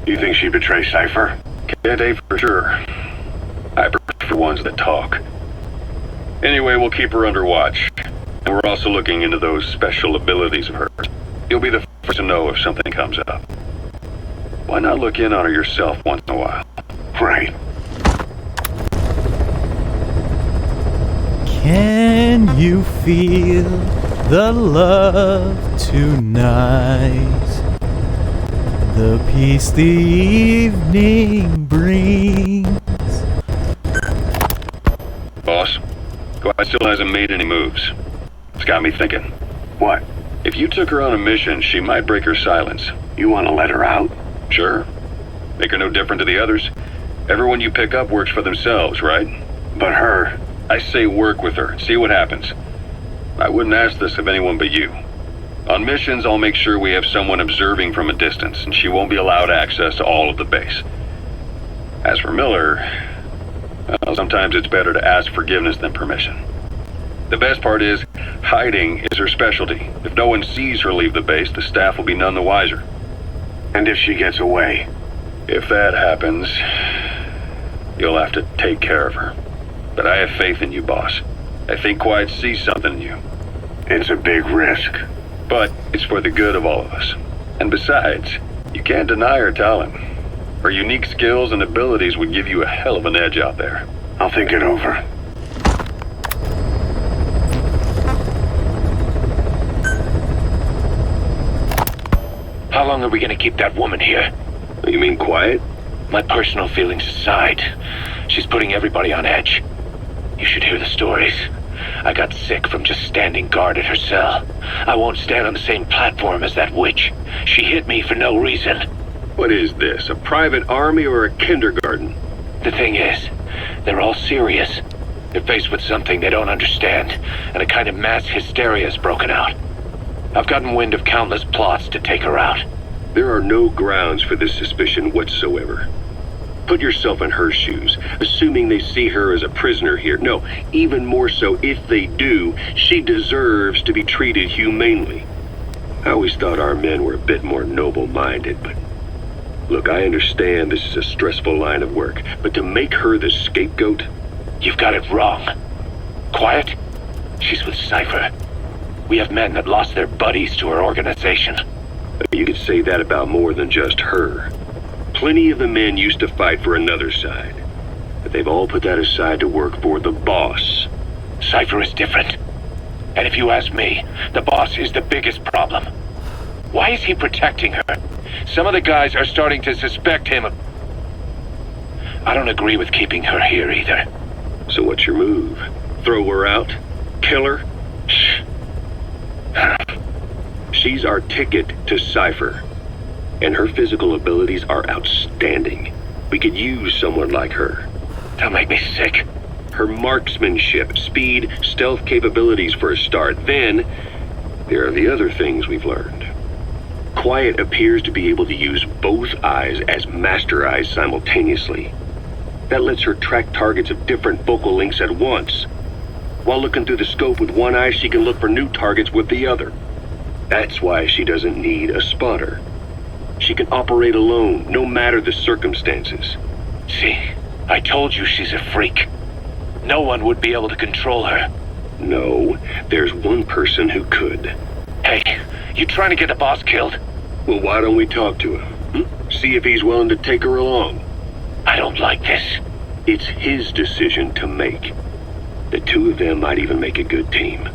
You think she'd betray Cypher? Can't say for sure. I prefer ones that talk. Anyway, we'll keep her under watch. And we're also looking into those special abilities of hers. You'll be the first to know if something comes up. Why not look in on her yourself once in a while? Right. Can you feel the love tonight? The peace the evening brings. Boss, Quiet still hasn't made any moves. It's got me thinking. What? If you took her on a mission, she might break her silence. You want to let her out? Sure. Make her no different to the others. Everyone you pick up works for themselves, right? But her... I say work with her, see what happens. I wouldn't ask this of anyone but you. On missions, I'll make sure we have someone observing from a distance, and she won't be allowed access to all of the base. As for Miller, well, sometimes it's better to ask forgiveness than permission. The best part is, hiding is her specialty. If no one sees her leave the base, the staff will be none the wiser. And if she gets away? If that happens, you'll have to take care of her. But I have faith in you, boss. I think Quiet sees something in you. It's a big risk. But it's for the good of all of us. And besides, you can't deny her talent. Her unique skills and abilities would give you a hell of an edge out there. I'll think it over. How long are we gonna keep that woman here? You mean Quiet? My personal feelings aside, she's putting everybody on edge. You should hear the stories. I got sick from just standing guard at her cell. I won't stand on the same platform as that witch. She hit me for no reason. What is this, a private army or a kindergarten? The thing is, they're all serious. They're faced with something they don't understand, and a kind of mass hysteria has broken out. I've gotten wind of countless plots to take her out. There are no grounds for this suspicion whatsoever. Put yourself in her shoes, assuming they see her as a prisoner here. No, even more so, if they do, she deserves to be treated humanely. I always thought our men were a bit more noble-minded, but... Look, I understand this is a stressful line of work, but to make her the scapegoat... You've got it wrong. Quiet? She's with Cypher. We have men that lost their buddies to her organization. You could say that about more than just her. Plenty of the men used to fight for another side, but they've all put that aside to work for the boss. Cypher is different. And if you ask me, the boss is the biggest problem. Why is he protecting her? Some of the guys are starting to suspect him of... I don't agree with keeping her here either. So what's your move? Throw her out? Kill her? Shh. She's our ticket to Cypher, and her physical abilities are outstanding. We could use someone like her. Don't make me sick. Her marksmanship, speed, stealth capabilities for a start. Then, there are the other things we've learned. Quiet appears to be able to use both eyes as master eyes simultaneously. That lets her track targets of different focal lengths at once. While looking through the scope with one eye, she can look for new targets with the other. That's why she doesn't need a spotter. She can operate alone, no matter the circumstances. See, I told you she's a freak. No one would be able to control her. No, there's one person who could. Hey, you trying to get the boss killed? Well, why don't we talk to him? See if he's willing to take her along. I don't like this. It's his decision to make. The two of them might even make a good team.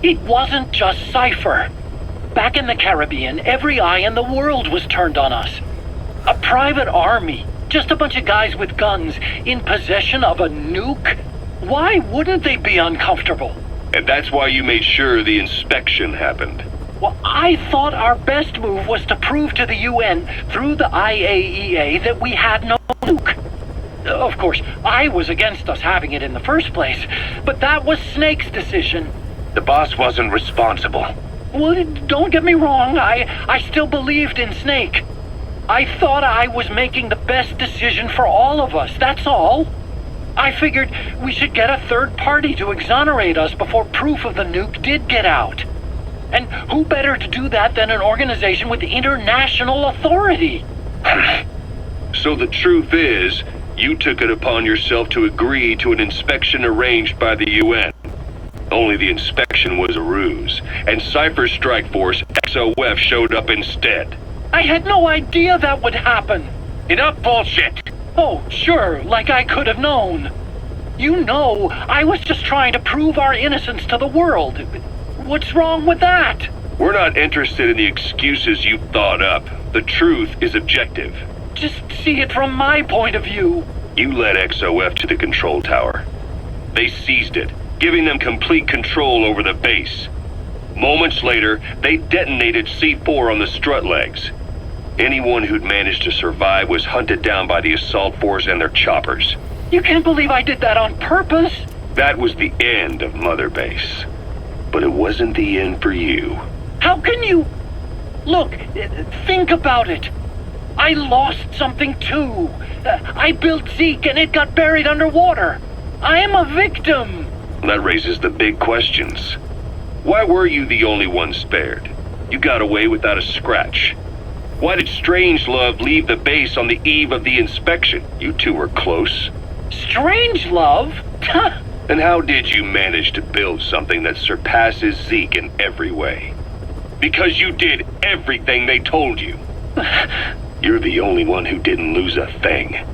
It wasn't just Cypher. Back in the Caribbean, every eye in the world was turned on us. A private army, just a bunch of guys with guns, in possession of a nuke? Why wouldn't they be uncomfortable? And that's why you made sure the inspection happened. Well, I thought our best move was to prove to the UN through the IAEA that we had no nuke. Of course, I was against us having it in the first place, but that was Snake's decision. The boss wasn't responsible. Well, don't get me wrong, I still believed in Snake. I thought I was making the best decision for all of us, that's all. I figured we should get a third party to exonerate us before proof of the nuke did get out. And who better to do that than an organization with international authority? So the truth is, you took it upon yourself to agree to an inspection arranged by the UN. Only the inspection was a ruse, and Cypher's strike force, XOF, showed up instead. I had no idea that would happen. Enough bullshit! Oh, sure, like I could have known. You know, I was just trying to prove our innocence to the world. What's wrong with that? We're not interested in the excuses you thought up. The truth is objective. Just see it from my point of view. You led XOF to the control tower. They seized it, giving them complete control over the base. Moments later, they detonated C4 on the strut legs. Anyone who'd managed to survive was hunted down by the assault force and their choppers. You can't believe I did that on purpose? That was the end of Mother Base. But it wasn't the end for you. How can you... Look, think about it. I lost something too. I built Zeke and it got buried underwater. I am a victim. That raises the big questions. Why were you the only one spared? You got away without a scratch. Why did Strangelove leave the base on the eve of the inspection? You two were close. Strangelove? And how did you manage to build something that surpasses Zeke in every way? Because you did everything they told you. You're the only one who didn't lose a thing.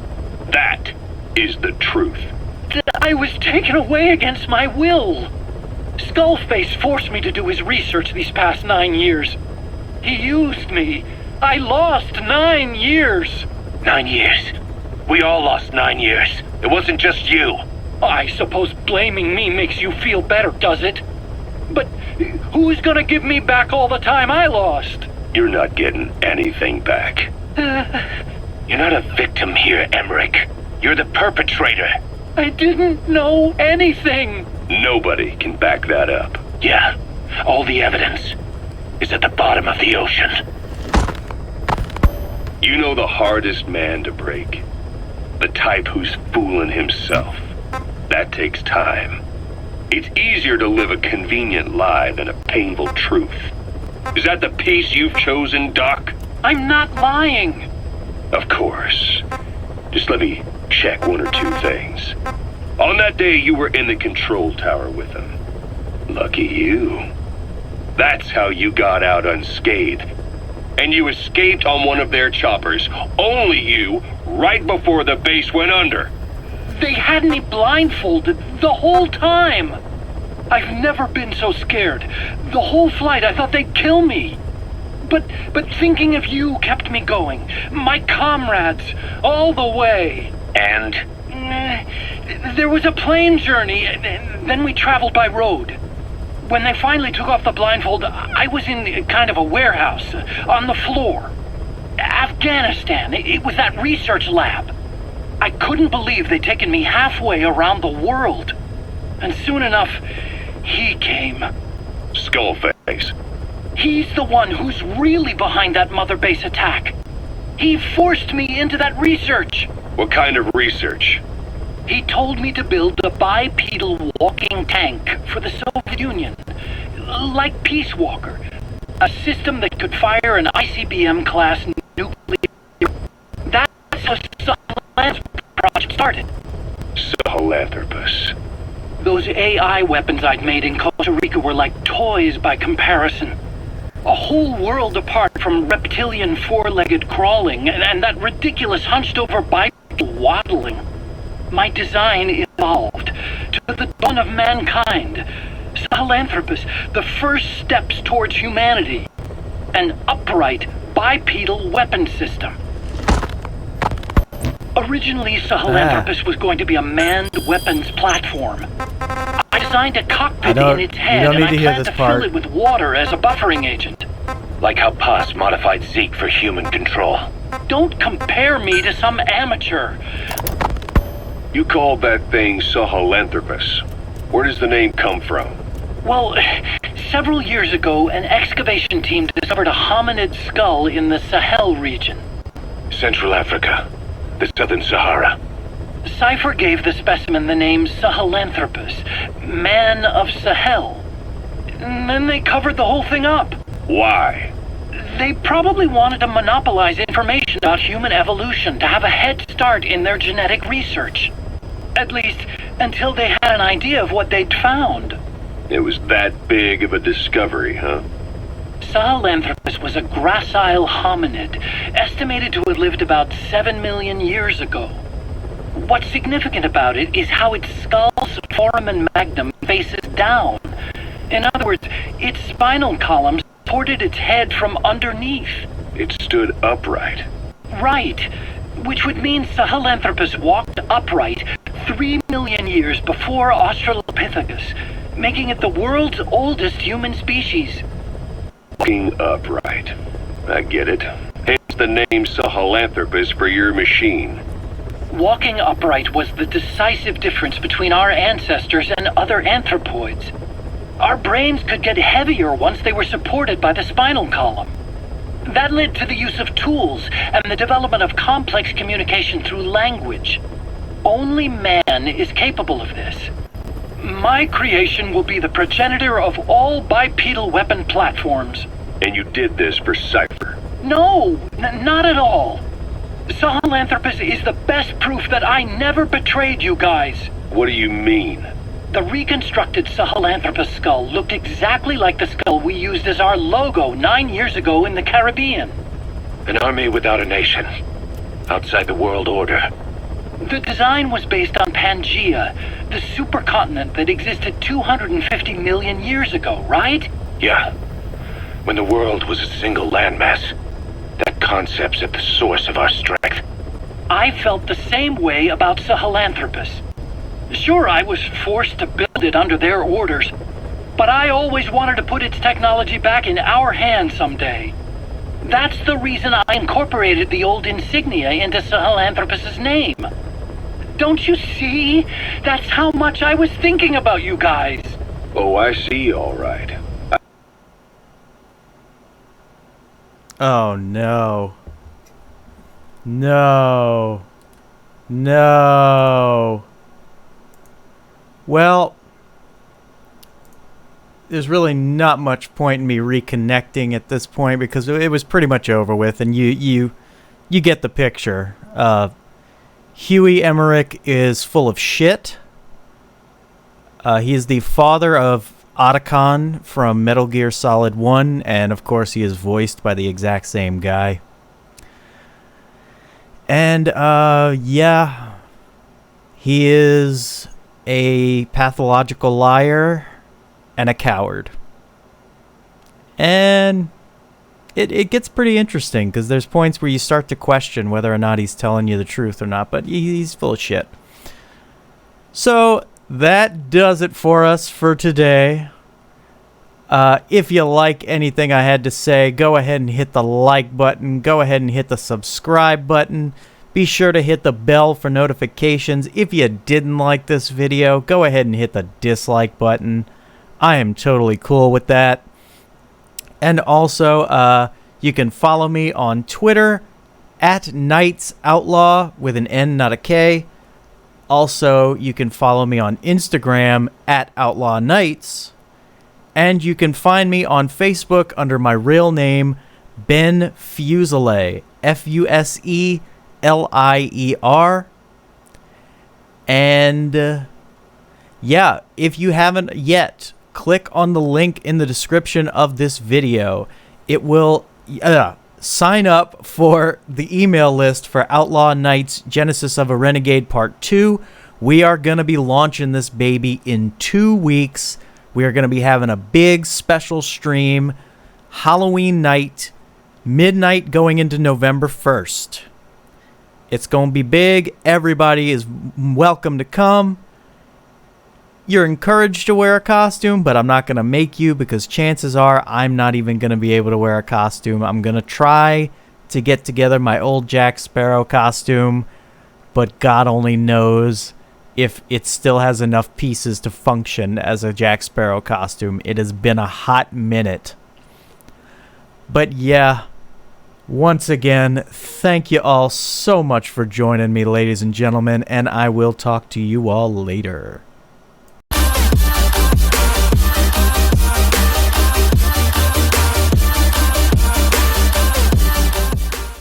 That is the truth. I was taken away against my will. Skullface forced me to do his research these past 9 years. He used me. I lost 9 years. 9 years? We all lost 9 years. It wasn't just you. I suppose blaming me makes you feel better, does it? But who's gonna give me back all the time I lost? You're not getting anything back. You're not a victim here, Emmerich. You're the perpetrator. I didn't know anything. Nobody can back that up. Yeah, all the evidence is at the bottom of the ocean. You know the hardest man to break? The type who's fooling himself. That takes time. It's easier to live a convenient lie than a painful truth. Is that the piece you've chosen, Doc? I'm not lying. Of course. Just let me check one or two things. On that day, you were in the control tower with them. Lucky you. That's how you got out unscathed. And you escaped on one of their choppers. Only you, right before the base went under. They had me blindfolded the whole time. I've never been so scared. The whole flight, I thought they'd kill me. But thinking of you kept me going. My comrades, all the way. And? There was a plane journey, then we traveled by road. When they finally took off the blindfold, I was in kind of a warehouse, on the floor. Afghanistan, it was that research lab. I couldn't believe they'd taken me halfway around the world. And soon enough, he came. Skullface. He's the one who's really behind that mother base attack. He forced me into that research. What kind of research? He told me to build a bipedal walking tank for the Soviet Union. Like Peace Walker. A system that could fire an ICBM-class nuclear... That's how Sahelanthropus project started. Sahelanthropus. Those AI weapons I'd made in Costa Rica were like toys by comparison. A whole world apart from reptilian four-legged crawling and that ridiculous hunched-over bipedal waddling. My design evolved to the dawn of mankind. Sahelanthropus, the first steps towards humanity. An upright bipedal weapon system. Originally, Sahelanthropus was going to be a manned weapons platform. I designed a cockpit in its head, and I planned to fill it with water as a buffering agent. Like how Paz modified Zeke for human control. Don't compare me to some amateur. You called that thing Sahelanthropus. Where does the name come from? Well, several years ago, an excavation team discovered a hominid skull in the Sahel region. Central Africa. The Southern Sahara. Cypher gave the specimen the name Sahelanthropus, Man of Sahel. And then they covered the whole thing up. Why? They probably wanted to monopolize information about human evolution to have a head start in their genetic research. At least, until they had an idea of what they'd found. It was that big of a discovery, huh? Sahelanthropus was a gracile hominid, estimated to have lived about 7 million years ago. What's significant about it is how its skull's foramen magnum faces down. In other words, its spinal column supported its head from underneath. It stood upright. Right, which would mean Sahelanthropus walked upright 3 million years before Australopithecus, making it the world's oldest human species. Walking upright. I get it. Hence the name Sahelanthropus for your machine. Walking upright was the decisive difference between our ancestors and other anthropoids. Our brains could get heavier once they were supported by the spinal column. That led to the use of tools and the development of complex communication through language. Only man is capable of this. My creation will be the progenitor of all bipedal weapon platforms. And you did this for Cypher? No, not at all. Sahelanthropus is the best proof that I never betrayed you guys. What do you mean? The reconstructed Sahelanthropus skull looked exactly like the skull we used as our logo 9 years ago in the Caribbean. An army without a nation. Outside the world order. The design was based on Pangaea, the supercontinent that existed 250 million years ago, right? Yeah. When the world was a single landmass. That concept's at the source of our strength. I felt the same way about Sahelanthropus. Sure, I was forced to build it under their orders, but I always wanted to put its technology back in our hands someday. That's the reason I incorporated the old insignia into Sahelanthropus's name. Don't you see? That's how much I was thinking about you guys. Oh, I see, all right. Oh, no. No. No. Well, there's really not much point in me reconnecting at this point because it was pretty much over with, and you get the picture. Huey Emmerich is full of shit. He is the father of Otacon from Metal Gear Solid 1, and of course he is voiced by the exact same guy. And, yeah, he is a pathological liar and a coward. And it gets pretty interesting, because there's points where you start to question whether or not he's telling you the truth or not, but he's full of shit. So, that does it for us for today. If you like anything I had to say, go ahead and hit the like button. Go ahead and hit the subscribe button. Be sure to hit the bell for notifications. If you didn't like this video, go ahead and hit the dislike button. I am totally cool with that. And also, you can follow me on Twitter at Knights Outlaw with an N, not a K. Also, you can follow me on Instagram at Outlaw Knights. And you can find me on Facebook under my real name, Ben Fuselier. F-U-S-E-L-I-E-R. And, yeah, if you haven't yet, click on the link in the description of this video. It will sign up for the email list for Outlaw Knights Genesis of a Renegade Part 2. We are going to be launching this baby in 2 weeks. We are going to be having a big special stream, Halloween night, midnight going into November 1st. It's going to be big. Everybody is welcome to come. You're encouraged to wear a costume, but I'm not going to make you, because chances are I'm not even going to be able to wear a costume. I'm going to try to get together my old Jack Sparrow costume, but God only knows if it still has enough pieces to function as a Jack Sparrow costume. It has been a hot minute. But yeah, once again, thank you all so much for joining me, ladies and gentlemen, and I will talk to you all later.